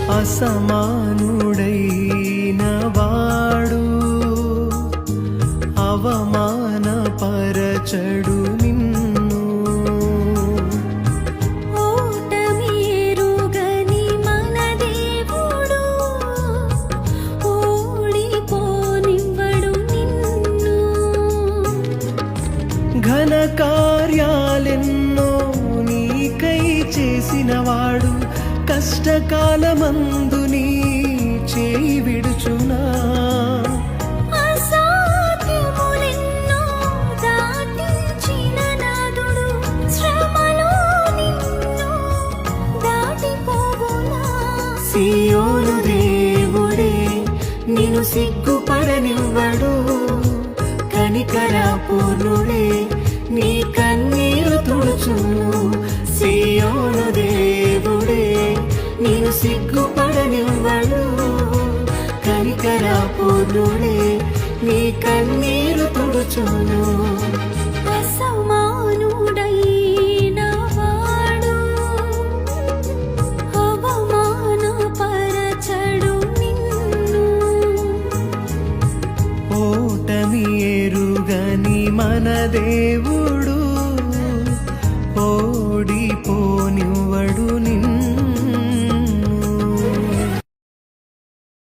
అసమానుడైన వాడు అవమానపరచడు నిన్ను. ఓటమి ఎరుగని మన దేవుడు ఓడిపోనివ్వడు నిన్ను. ఘన కార్యాలెన్నో నీకై చేసినవాడు కష్టకాలమందు నీ చేయి విడుచునా. అసాధ్యములెన్నో దాటించిన నాదుడు శ్రమలో నిన్ను దాటిపోవునా. సియోను దేవుడే నిన్ను సిగ్గుపడనివ్వడు, కనికరపూర్ణుడే నీ కన్నీరు తుడుచును. సియోను దేవుడే నిన్ను సిగ్గుపడనివ్వడు, కనికరపూర్ణుడే నీ కన్నీరు తుడుచును. అసమానుడైన వాడు అవమానపరచడు నిన్ను. ఓటమి ఎరుగని మన దేవుడు